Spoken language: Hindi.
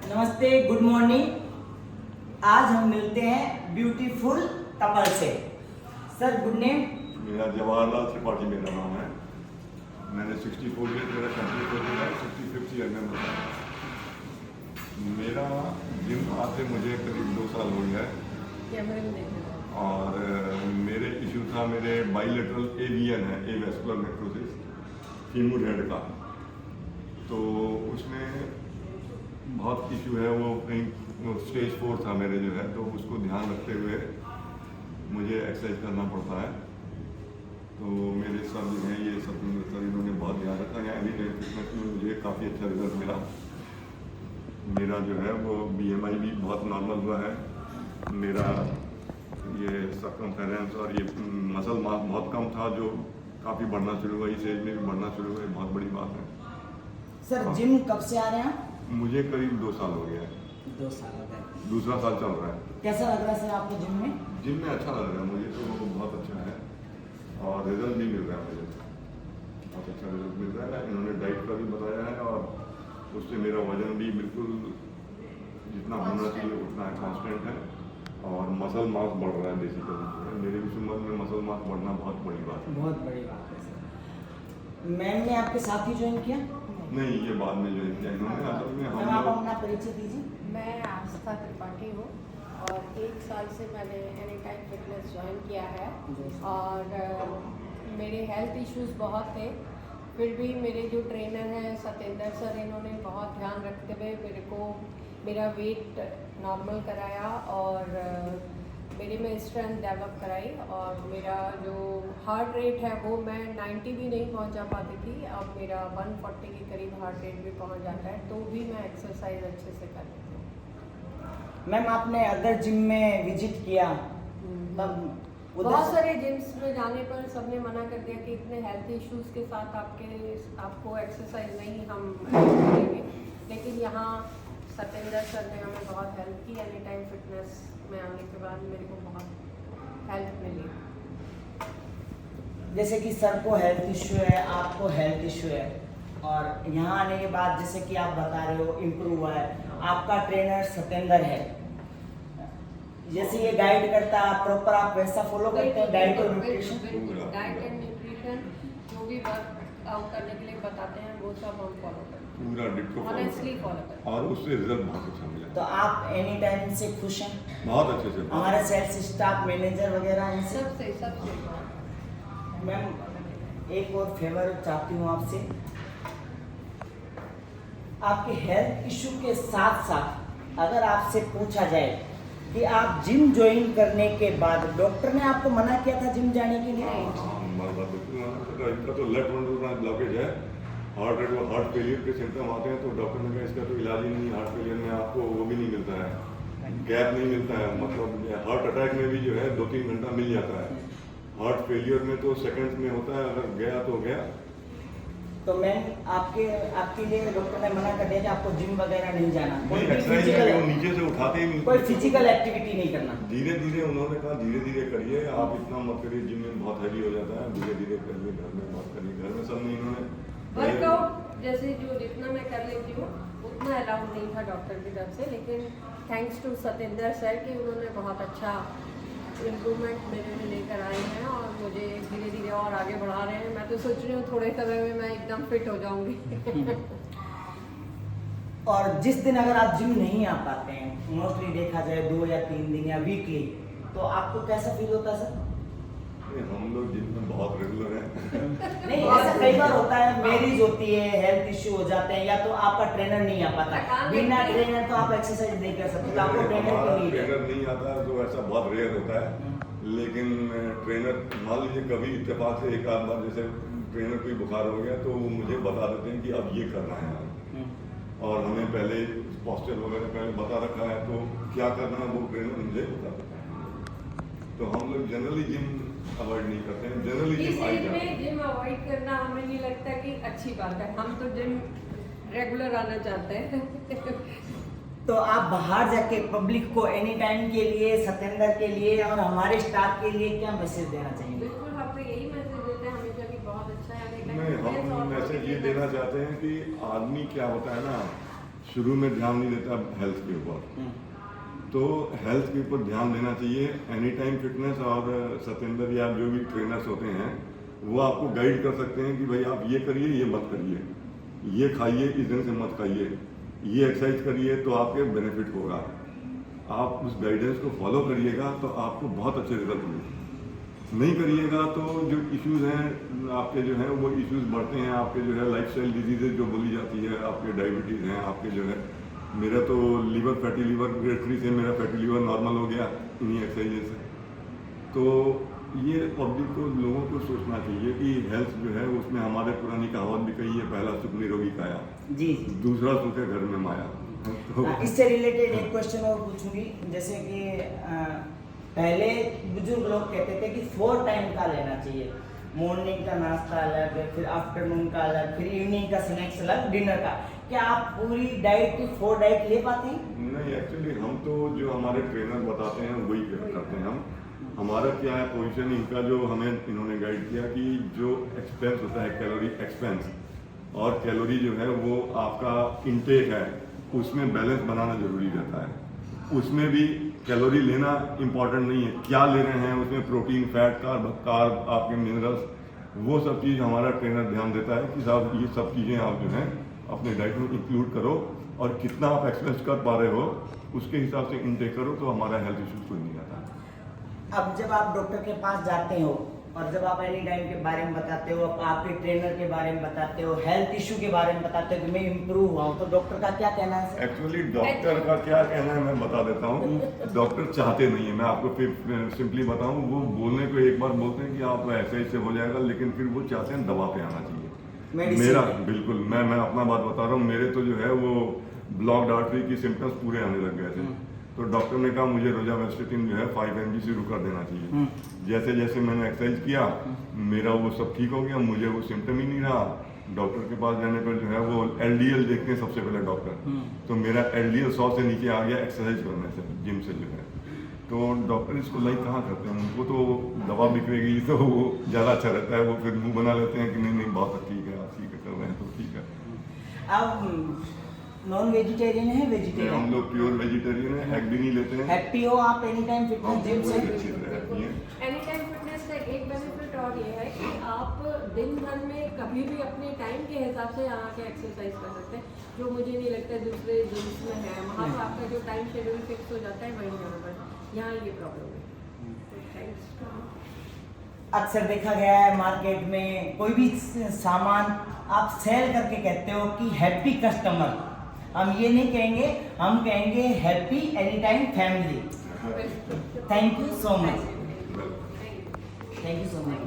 नमस्ते, गुड मॉर्निंग। आज हम मिलते हैं ब्यूटीफुल कपल से। Sir, good name? मेरा जवाहरलाल त्रिपाठी मेरा नाम है। मैंने 64 ईयर मेरा कंप्लीट हो गया है, 65th ईयर में बताया। मेरा जिम आते मुझे करीब 2 साल हो गया है और मेरे इशू था, मेरे बाइलेटरल एवीएन है, एवेस्कुलर नेक्रोसिस, फीमर हेड का। तो उसमें बहुत इशू है, वो कहीं स्टेज 4 था मेरे जो है, तो उसको ध्यान रखते हुए मुझे एक्सरसाइज करना पड़ता है। तो मेरे सर जो हैं, ये सब सर इन्होंने बहुत ध्यान रखा है। एनी टाइम फिटनेस में मुझे काफ़ी अच्छा रिजल्ट मिला। मेरा जो है वो BMI भी बहुत नॉर्मल हुआ है। मेरा ये सर्कमफेरेंस और ये मसल मास बहुत कम था, जो काफ़ी बढ़ना शुरू हुआ, इस एज में भी बढ़ना शुरू हुआ, बहुत बड़ी बात है। सर, जिम कब से आ रहे हैं आप? मुझे करीब 2 साल हो गया है। 2 साल हो गए। दूसरा साल चल रहा है। कैसा लग रहा है सर आपको जिम में? जिम में अच्छा लग रहा है मुझे, तो बहुत अच्छा है और रिजल्ट भी मिल रहा है मुझे, बहुत अच्छा रिजल्ट मिल रहा है। इन्होंने डाइट का भी बताया है और उससे मेरा वजन भी बिल्कुल जितना होना चाहिए उतना कांस्टेंट है और मसल मास बढ़ रहा है। बेसिकली मेरी उस उम्र में मसल मास बढ़ना बहुत बड़ी बात है। बहुत बड़ी बात है सर। मैम ने आपके साथ ही ज्वाइन किया? नहीं, ये बाद में ज्वाइन किया इन्होंने। असल में मैम, हम आप लोग अपना परिचय दीजिए। मैं आस्था त्रिपाठी हूँ और 1 साल से मैंने एनी टाइम फिटनेस ज्वाइन किया है और मेरे हेल्थ इश्यूज बहुत थे। फिर भी मेरे जो ट्रेनर हैं सतेंद्र सर, इन्होंने बहुत ध्यान रखते हुए मेरे को मेरा वेट नॉर्मल कराया और मेरे में स्ट्रेंथ डेवलप कराई और मेरा जो हार्ट रेट है वो मैं 90 भी नहीं पहुंचा पाती थी, अब मेरा 140 के करीब हार्ट रेट भी पहुंच जाता है, तो भी मैं एक्सरसाइज अच्छे से कर लेती हूँ। मैम, आपने अदर जिम में विजिट किया तब बहुत सारे जिम्स में जाने पर सबने मना कर दिया कि इतने हेल्थ इश्यूज के साथ आपको एक्सरसाइज नहीं हम करेंगे, लेकिन यहाँ सतेंद्र सर ने हमें बहुत हेल्प की। एनी टाइम फिटनेस में आने के बाद मेरे को बहुत हेल्प मिली। जैसे कि सर को हेल्थ इश्यू है, आपको हेल्थ इश्यू है और यहाँ आने के बाद जैसे कि आप बता रहे हो इम्प्रूव हुआ है, आपका ट्रेनर सतेंद्र है, जैसे ये गाइड करता है प्रॉपर, आप वैसा फॉलो करते हैं डाइट और न्यूट्रिशन? डाइट एंड न्यूट्रिशन जो भी वर्कआउट करने के लिए बताते हैं वो सब हम फॉलो करते हैं, पूरा डिट्टो ऑनेस्टली फॉलो करते हैं और उससे रिजल्ट बहुत अच्छा मिला। तो आप एनी टाइम से खुश हैं? बहुत अच्छे से। हमारे सेल्स स्टाफ, मैनेजर वगैरह इनसे? सबसे मैम, एक और फेवर चाहती हूँ आपसे। आपके हेल्थ इशू के साथ साथ अगर आपसे पूछा जाए कि आप जिम ज्वाइन करने के बाद डॉक्टर ने आपको मना किया था जिम जाने के लिए? इनका तो लेफ्ट वेंट्रिकुलर ब्लॉकेज है, हार्ट रेट हार्ट फेलियर के सिम्टम आते हैं, तो डॉक्टर ने कहा इसका तो इलाज ही नहीं। हार्ट फेलियर में आपको वो भी नहीं मिलता है, गैप नहीं मिलता है, मतलब हार्ट अटैक में भी जो है 2-3 घंटा मिल जाता है। हार्ट फेलियर में तो सेकंड्स में होता है, अगर गया तो गया। तो मैम, आपके लिए डॉक्टर ने मना कर दिया कि आपको जिम वगैरह नहीं जाना, नहीं, एक्सरसाइज वो नीचे से उठाते ही नहीं, कोई फिजिकल एक्टिविटी नहीं करना। धीरे धीरे उन्होंने कहा धीरे धीरे करिए, आप इतना मत करिए, जिम में बहुत हैवी हो जाता है, धीरे धीरे करिए, घर में बहुत करिए। घर में सब नहीं, इन्होंने वर्कआउट जैसे जो जितना मैं कर लेती हूँ उतना अलाउड नहीं था डॉक्टर की तरफ से, लेकिन थैंक्स टू सतेंद्र सर कि उन्होंने बहुत अच्छा इम्प्रूवमेंट मेरे में लेकर आए हैं और मुझे धीरे धीरे और आगे बढ़ा रहे हैं। मैं तो सोच रही हूँ थोड़े समय में मैं एकदम फिट हो जाऊंगी। और जिस दिन अगर आप जिम नहीं आ पाते हैं, मोस्टली देखा जाए 2 या 3 दिन या वीकली, तो आपको कैसा फील होता है सर? हम लोग जिम में बहुत रेगुलर हैं। नहीं, ऐसा कई बार होता है, मैरिज होती है, हेल्थ इश्यू हो जाते हैं, या तो आपका ट्रेनर नहीं आ पाता। बिना ट्रेनर तो आप एक्सरसाइज नहीं कर सकते, तो आपको ट्रेनर की नीड है। ट्रेनर नहीं आता है तो ऐसा बहुत रेयर होता है, लेकिन ट्रेनर मान लीजिए कभी इत्तेफाक से एक आध बार जैसे ट्रेनर कोई बुखार हो गया तो वो मुझे बता देते हैं कि अब ये करना है, और हमें पहले पोस्चर वगैरह पहले बता रखा है, तो क्या करना है वो ट्रेनर मुझे बता देता है। तो हम लोग जनरली जिम अवॉइड नहीं करते हैं, जनरली इस एज में जिम अवॉइड करना हमें नहीं लगता कि अच्छी बात है, हम तो जिम रेगुलर आना चाहते हैं। तो आप बाहर जाके पब्लिक को एनी टाइम के लिए, सतेंद्र के लिए और हमारे स्टाफ के लिए क्या मैसेज देना चाहिए? बिल्कुल, हम तो यही मैसेज देते हैं हमेशा कि बहुत अच्छा है। नहीं, हम मैसेज ये देना चाहते हैं कि आदमी क्या होता है ना, शुरू में ध्यान नहीं देता हेल्थ के ऊपर, तो हेल्थ के ऊपर ध्यान देना चाहिए। एनी टाइम फिटनेस और सत्येंद्र या जो भी ट्रेनर्स होते हैं वो आपको गाइड कर सकते हैं कि भाई आप ये करिए, ये मत करिए, ये खाइए, इस दिन से मत खाइए, ये एक्सरसाइज करिए तो आपके बेनिफिट होगा। आप उस गाइडेंस को फॉलो करिएगा तो आपको बहुत अच्छे रिजल्ट मिलेंगे। नहीं करिएगा तो जो इश्यूज हैं आपके जो हैं वो इश्यूज बढ़ते हैं। आपके जो है लाइफस्टाइल डिजीजेज जो बोली जाती है, आपके डायबिटीज़ हैं, आपके जो है मेरा तो लीवर फैटी लीवर ग्रेड 3 से मेरा फैटी लीवर नॉर्मल हो गया इन्हीं एक्सरसाइज से। तो ये पब्लिक को, लोगों को सोचना चाहिए कि हेल्थ जो है उसमें हमारे पुरानी कहावत भी कही है, पहला सुख निरोगी काया, जी दूसरा सुख है घर में माया। तो इससे रिलेटेड एक क्वेश्चन और पूछूंगी, जैसे कि पहले बुजुर्ग लोग कहते थे कि 4 टाइम का लेना चाहिए, मॉर्निंग का नाश्ता अलग, फिर आफ्टरनून का अलग, फिर इवनिंग का स्नैक्स अलग, डिनर का। क्या आप पूरी डाइट की 4 डाइट ले पाते हैं? नहीं, एक्चुअली हम तो जो हमारे ट्रेनर बताते हैं वही करते हैं हम। हमारा क्या है पोजीशन, इनका जो हमें इन्होंने गाइड किया कि जो एक्सपेंस होता है, कैलोरी एक्सपेंस और कैलोरी जो है वो आपका इनटेक है, उसमें बैलेंस बनाना जरूरी रहता है। उसमें भी कैलोरी लेना इम्पॉर्टेंट नहीं है, क्या ले रहे हैं उसमें, प्रोटीन, फैट, कार्ब, आपके मिनरल्स, वो सब चीज़ हमारा ट्रेनर ध्यान देता है कि साहब ये सब चीज़ें आप जो हैं अपने डाइट में इंक्लूड करो और कितना आप एक्सपेंस कर पा रहे हो उसके हिसाब से इनटेक करो, तो हमारा हेल्थ इश्यूज कोई नहीं आता। अब जब आप डॉक्टर के पास जाते हो और जब आप एनी टाइम के बारे में बताते हो, आपके ट्रेनर के बारे में बताते हो, हेल्थ इशू के बारे में बताते हो कि मैं इम्प्रूव हुआ हूँ, तो डॉक्टर का क्या कहना है? एक्चुअली डॉक्टर का क्या कहना है मैं बता देता हूँ। डॉक्टर चाहते नहीं है, मैं आपको फिर सिंपली बताऊँ, वो बोलने को एक बार बोलते हैं कि आप ऐसे से हो जाएगा, लेकिन फिर वो चाहते हैं दवा पे आना चाहिए। मेरा बिल्कुल, मैं अपना बात बता रहा हूँ, मेरे तो जो है वो ब्लॉक्ड आर्टरी की सिम्टम्स पूरे आने लग गए थे, तो डॉक्टर ने कहा मुझे रोजावेस्टेटिन जो है 5 mg शुरू कर देना चाहिए। जैसे जैसे मैंने एक्सरसाइज किया मेरा वो सब ठीक हो गया, मुझे वो सिम्टम ही नहीं रहा। डॉक्टर के पास जाने पर जो है वो LDL देखते हैं सबसे पहले डॉक्टर, तो मेरा LDL 100 से नीचे आ गया एक्सरसाइज करने से, जिम से जो है। तो डॉक्टर इसको लाइक कहाँ करते हैं, उनको तो दवा बिकेगी तो वो ज़्यादा अच्छा रहता है, वो फिर मुंह बना लेते हैं कि नहीं नहीं बहुत ठीक है, आप ठीक है कर रहे हैं तो ठीक है। अब नॉन वेजिटेरियन है, वेजिटेरियन? हम लोग प्योर वेजिटेरियन है, एग भी नहीं लेते हैं। हैप्पी हो आप एनी टाइम फिटनेस जिम से? एनी टाइम फिटनेस का एक बेनिफिट और ये है कि आप दिन भर में कभी भी अपने टाइम के हिसाब से यहाँ के एक्सरसाइज कर सकते हैं, जो मुझे नहीं लगता दूसरे जिम्स में है। वहाँ तो आपका जो टाइम शेड्यूल फिक्स हो जाता है वहीं बराबर, यहाँ ये प्रॉब्लम है। अक्सर देखा गया है मार्केट में कोई भी सामान आप सेल करके कहते हो कि हैप्पी कस्टमर, हम ये नहीं कहेंगे, हम कहेंगे happy any time family. Thank you so much, thank you so much.